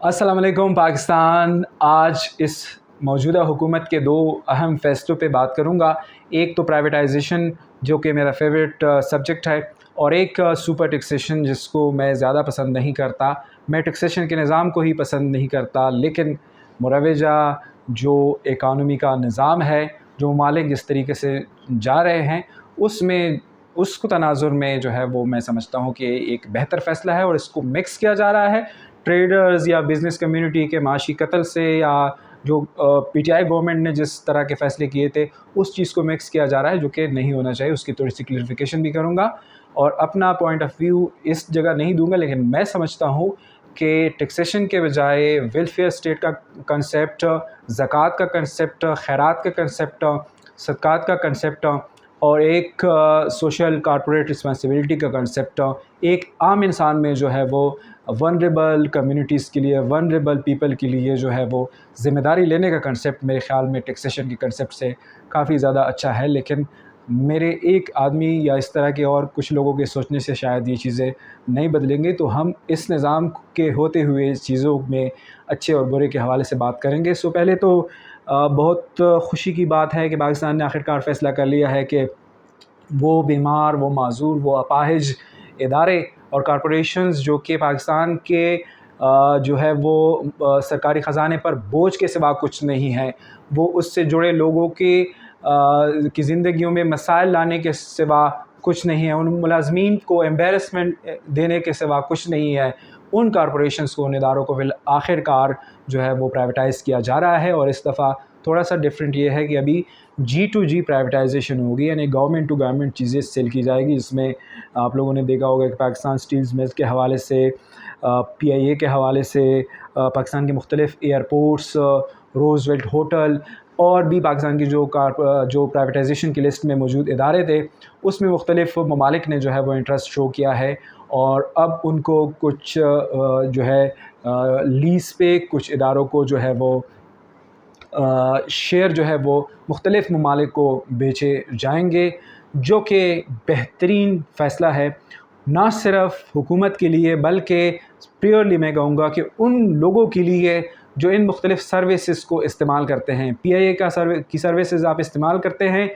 अस्सलाम वालेकुम पाकिस्तान। आज इस मौजूदा हुकूमत के दो अहम फ़ैसलों पे बात करूँगा। एक तो प्राइवेटाइजेशन जो कि मेरा फेवरेट सब्जेक्ट है, और एक सुपर टैक्सेशन जिसको मैं ज़्यादा पसंद नहीं करता। मैं टैक्सेशन के निज़ाम को ही पसंद नहीं करता, लेकिन मुरवजा जो इकानमी का निज़ाम है, जो ममालिक जिस तरीके से जा रहे हैं, उसमें उसको तनाज़ुर में जो है वो मैं समझता हूँ कि एक बेहतर फ़ैसला है, और इसको मिक्स किया जा रहा है ट्रेडर्स या बिज़नेस कम्युनिटी के माशी कत्ल से, या जो पीटीआई गवर्नमेंट ने जिस तरह के फ़ैसले किए थे उस चीज़ को मिक्स किया जा रहा है, जो कि नहीं होना चाहिए। उसकी थोड़ी सी क्लियरिफिकेशन भी करूँगा और अपना पॉइंट ऑफ व्यू इस जगह नहीं दूंगा। लेकिन मैं समझता हूँ कि टैक्सेशन के बजाय वेलफेयर स्टेट का कंसेप्ट, ज़कात का कंसेप्ट, खैरात का कंसेप्ट, सदक़ात का कंसेप्ट, और एक सोशल कॉर्पोरेट रिस्पॉन्सिबिलिटी का कंसेप्ट एक आम इंसान में जो है वो वनरेबल कम्युनिटीज़ के लिए, वनरेबल पीपल के लिए जो है वो ज़िम्मेदारी लेने का कंसेप्ट मेरे ख़्याल में टैक्सेशन के कंसेप्ट से काफ़ी ज़्यादा अच्छा है। लेकिन मेरे एक आदमी या इस तरह के और कुछ लोगों के सोचने से शायद ये चीज़ें नहीं बदलेंगी। तो हम इस निज़ाम के होते हुए चीज़ों में अच्छे और बुरे के हवाले से बात करेंगे। सो पहले तो बहुत खुशी की बात है कि पाकिस्तान ने आखिरकार फ़ैसला कर लिया है कि वो बीमार, वो माज़ूर, वो अपाहिज इदारे और कॉरपोरेशंस जो कि पाकिस्तान के जो है वो सरकारी ख़जाने पर बोझ के सिवा कुछ नहीं है, वो उससे जुड़े लोगों की ज़िंदगियों में मसाइल लाने के सिवा कुछ नहीं है, उन मुलाज़मीन को एम्बेरसमेंट देने के सिवा कुछ नहीं है, उन कॉरपोरेशंस को, उन इदारों को आखिरकार जो है वो प्राइवेटाइज़ किया जा रहा है। और इस दफ़ा थोड़ा सा डिफरेंट ये है कि अभी G2G प्राइवेटाइजेशन होगी, यानी गवर्नमेंट टू गवर्नमेंट चीज़ें सेल की जाएगी। इसमें आप लोगों ने देखा होगा कि पाकिस्तान स्टील्स मिल्स के हवाले से, PIA के हवाले से, पाकिस्तान के मुख्तलिफ़ एयरपोर्ट्स, रोज़वेल्ट होटल, और भी पाकिस्तान की जो प्राइवेटाइजेशन की लिस्ट में मौजूद इदारे थे, उसमें मुख्तलिफ़ ममालिक ने जो है वो इंटरेस्ट शो किया है। और अब उनको कुछ जो है लीज़ पे कुछ इदारों को जो है वो शेयर जो है वो मुख्तलिफ़ ममालिक को बेचे जाएंगे, जो कि बेहतरीन फ़ैसला है ना सिर्फ हुकूमत के लिए, बल्कि प्योरली मैं कहूँगा कि उन लोगों के लिए जो इन मुख्तलिफ़ सर्विसेज को इस्तेमाल करते हैं। PIA की सर्विसेज आप इस्तेमाल करते हैं,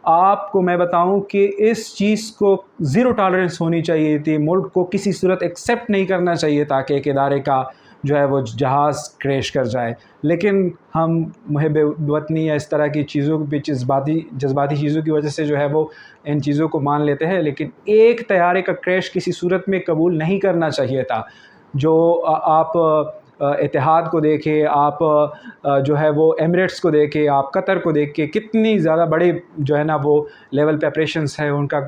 आपको मैं बताऊं कि इस चीज़ को ज़ीरो टॉलरेंस होनी चाहिए थी। मुल्क को किसी सूरत एक्सेप्ट नहीं करना चाहिए ताकि एक इदारे का जो है वो जहाज़ क्रैश कर जाए। लेकिन हम मुहिब वतनी या इस तरह की चीज़ों के पीछे जज्बाती चीज़ों की वजह से जो है वो इन चीज़ों को मान लेते हैं। लेकिन एक तैयारे का क्रैश किसी सूरत में कबूल नहीं करना चाहिए था। जो आप इतिहाद को देखें, आप जो है वो एमिरेट्स को देखें, आप कतर को देख के, कितनी ज़्यादा बड़े जो है ना वो लेवल पे ऑपरेशंस हैं उनका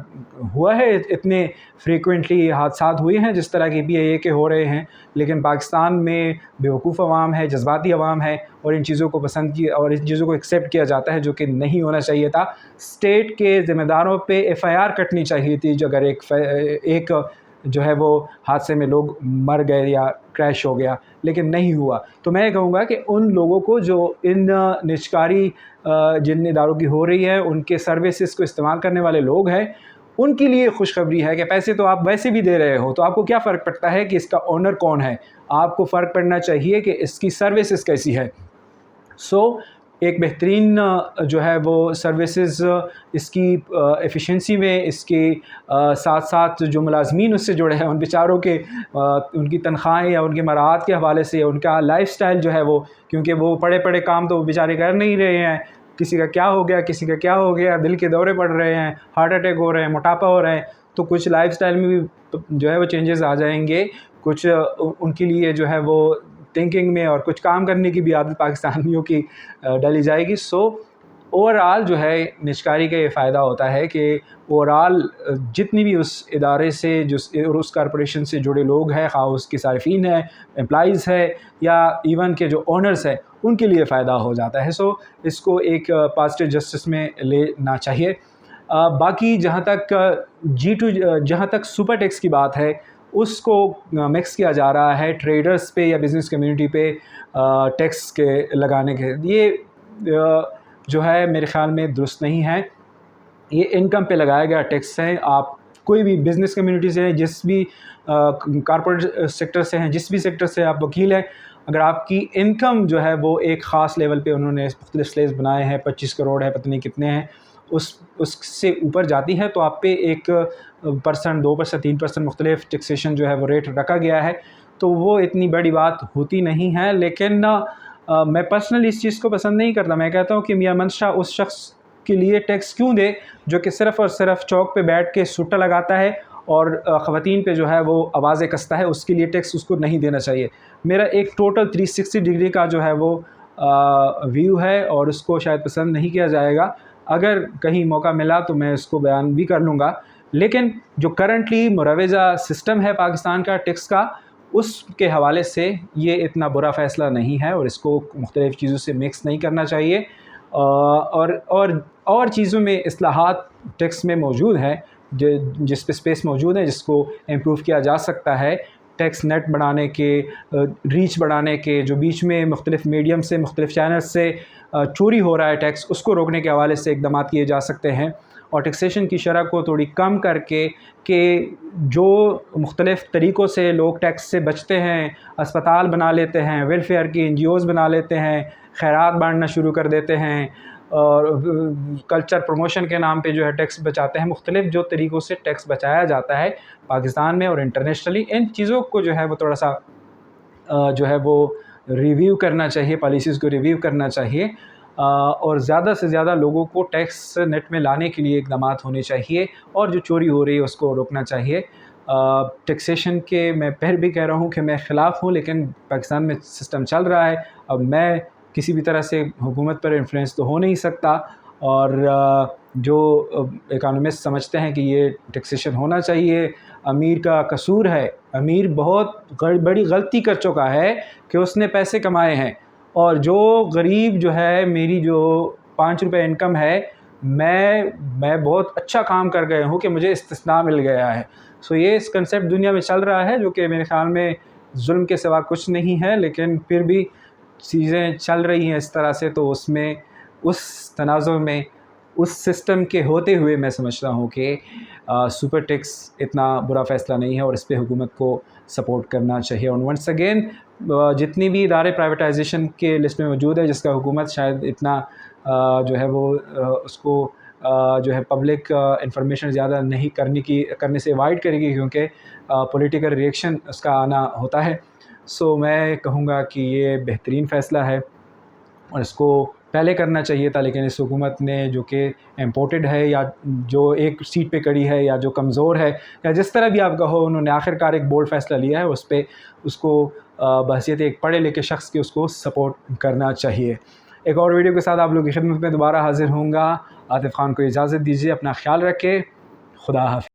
हुआ है। इतने फ्रीक्वेंटली हादसात हुए हैं जिस तरह के PIA के हो रहे हैं। लेकिन पाकिस्तान में बेवकूफ़ अवाम है, जज्बाती अवाम है, और इन चीज़ों को पसंद किया और इन चीज़ों को एक्सेप्ट किया जाता है, जो कि नहीं होना चाहिए था। स्टेट के ज़िम्मेदारों पे FIR कटनी चाहिए थी जो अगर एक जो है वो हादसे में लोग मर गए या क्रैश हो गया, लेकिन नहीं हुआ। तो मैं कहूँगा कि उन लोगों को जो इन निजकारी जिन इदारों की हो रही है, उनके सर्विसेज को इस्तेमाल करने वाले लोग हैं, उनके लिए खुशखबरी है कि पैसे तो आप वैसे भी दे रहे हो, तो आपको क्या फ़र्क पड़ता है कि इसका ओनर कौन है। आपको फ़र्क पड़ना चाहिए कि इसकी सर्विसेज कैसी है। एक बेहतरीन जो है वो सर्विसेज, इसकी एफिशिएंसी में, इसके साथ साथ जो मुलाज़मीन उससे जुड़े हैं उन बेचारों के उनकी तनख्वाहें या उनके मराहत के हवाले से, उनका लाइफस्टाइल जो है वो, क्योंकि वो पड़े पड़े काम तो बेचारे कर नहीं रहे हैं। किसी का क्या हो गया, किसी का क्या हो गया, दिल के दौरे पड़ रहे हैं, हार्ट अटैक हो रहे हैं, मोटापा हो रहा है। तो कुछ लाइफस्टाइल में भी जो है वो चेंजेस आ जाएंगे। कुछ उनके लिए जो है वो थिंकिंग में और कुछ काम करने की भी आदत पाकिस्तानियों की डाली जाएगी। ओवरऑल जो है निजकारी का ये फ़ायदा होता है कि ओवरऑल जितनी भी उस इदारे से जो और उस कॉरपोरेशन से जुड़े लोग हैं, ख़ास उसके सार्फिन हैं, एम्प्लॉइज़ है, या इवन के जो ओनर्स हैं, उनके लिए फ़ायदा हो जाता है। इसको एक पॉजिटिव जस्टिस में लेना चाहिए। बाकी जहाँ तक सुपर टैक्स की बात है, उसको मिक्स किया जा रहा है ट्रेडर्स पे या बिज़नेस कम्युनिटी पे टैक्स के लगाने के। ये जो है मेरे ख़्याल में दुरुस्त नहीं है। ये इनकम पे लगाया गया टैक्स है। आप कोई भी बिज़नेस कम्युनिटी से हैं, जिस भी कॉर्पोरेट सेक्टर से हैं, जिस भी सेक्टर से आप वकील हैं, اگر آپ کی انکم جو ہے وہ ایک خاص لیول پہ انہوں نے مختلف سلیبس بنائے ہیں، 25 کروڑ ہے، پتہ نہیں کتنے ہیں، اس سے اوپر جاتی ہے تو آپ پہ 1%، 2%، 3% مختلف ٹیکسیشن جو ہے وہ ریٹ رکھا گیا ہے، تو وہ اتنی بڑی بات ہوتی نہیں ہے. لیکن میں پرسنلی اس چیز کو پسند نہیں کرتا. میں کہتا ہوں کہ میاں منشا اس شخص کے لیے ٹیکس کیوں دے جو کہ صرف اور صرف چوک پہ بیٹھ کے سٹا لگاتا ہے اور خواتین پہ جو ہے وہ آوازیں کستا ہے. اس کے لیے ٹیکس اس کو نہیں دینا چاہیے. میرا ایک ٹوٹل 360 ڈگری کا جو ہے وہ ویو ہے اور اس کو شاید پسند نہیں کیا جائے گا. اگر کہیں موقع ملا تو میں اس کو بیان بھی کر لوں گا. لیکن جو کرنٹلی مروجہ سسٹم ہے پاکستان کا ٹیکس کا، اس کے حوالے سے یہ اتنا برا فیصلہ نہیں ہے اور اس کو مختلف چیزوں سے مکس نہیں کرنا چاہیے. اور چیزوں میں اصلاحات ٹیکس میں موجود ہے، جس پہ اسپیس موجود ہے، جس کو امپروو کیا جا سکتا ہے. ٹیکس نیٹ بڑھانے کے، ریچ بڑھانے کے، جو بیچ میں مختلف میڈیم سے، مختلف چینلز سے چوری ہو رہا ہے ٹیکس، اس کو روکنے کے حوالے سے اقدامات کیے جا سکتے ہیں. اور ٹیکسیشن کی شرح کو تھوڑی کم کر کے کہ جو مختلف طریقوں سے لوگ ٹیکس سے بچتے ہیں، اسپتال بنا لیتے ہیں، ویلفیئر کی NGOs بنا لیتے ہیں، خیرات بانٹنا شروع کر دیتے ہیں اور کلچر پروموشن کے نام پہ جو ہے ٹیکس بچاتے ہیں. مختلف جو طریقوں سے ٹیکس بچایا جاتا ہے پاکستان میں اور انٹرنیشنلی، ان چیزوں کو جو ہے وہ تھوڑا سا جو ہے وہ ریویو کرنا چاہیے، پالیسیز کو ریویو کرنا چاہیے اور زیادہ سے زیادہ لوگوں کو ٹیکس نیٹ میں لانے کے لیے اقدامات ہونے چاہیے اور جو چوری ہو رہی ہے اس کو روکنا چاہیے. ٹیکسیشن کے میں پہر بھی کہہ رہا ہوں کہ میں خلاف ہوں، لیکن پاکستان میں سسٹم چل رہا ہے. اب میں کسی بھی طرح سے حکومت پر انفلوئنس تو ہو نہیں سکتا، اور جو اکانومسٹ سمجھتے ہیں کہ یہ ٹیکسیشن ہونا چاہیے، امیر کا قصور ہے. امیر بہت بڑی غلطی کر چکا ہے کہ اس نے پیسے کمائے ہیں، اور جو غریب جو ہے، میری جو 5 روپے انکم ہے، میں بہت اچھا کام کر گیا ہوں کہ مجھے استثناء مل گیا ہے. سو یہ اس کنسیپٹ دنیا میں چل رہا ہے جو کہ میرے خیال میں ظلم کے سوا کچھ نہیں ہے، لیکن پھر بھی چیزیں چل رہی ہیں اس طرح سے. تو اس میں، اس تناظر میں، اس سسٹم کے ہوتے ہوئے میں سمجھتا ہوں کہ سپر ٹیکس اتنا برا فیصلہ نہیں ہے اور اس پہ حکومت کو سپورٹ کرنا چاہیے. اور ونس اگین جتنی بھی ادارے پرائیویٹائزیشن کے لسٹ میں موجود ہے، جس کا حکومت شاید اتنا جو ہے وہ اس کو جو ہے پبلک انفارمیشن زیادہ نہیں کرنے سے اوائڈ کرے گی، کیونکہ پولیٹیکل ریئیکشن اس کا آنا ہوتا ہے. سو میں کہوں گا کہ یہ بہترین فیصلہ ہے اور اس کو پہلے کرنا چاہیے تھا، لیکن اس حکومت نے جو کہ امپورٹڈ ہے یا جو ایک سیٹ پہ کڑی ہے یا جو کمزور ہے یا جس طرح بھی آپ کہو، انہوں نے آخر کار ایک بولڈ فیصلہ لیا ہے. اس پہ اس کو بحیثیت ایک پڑھے لکھے شخص کی اس کو سپورٹ کرنا چاہیے. ایک اور ویڈیو کے ساتھ آپ لوگوں کی خدمت میں دوبارہ حاضر ہوں گا. عاطف خان کو اجازت دیجیے. اپنا خیال رکھے. خدا حافظ.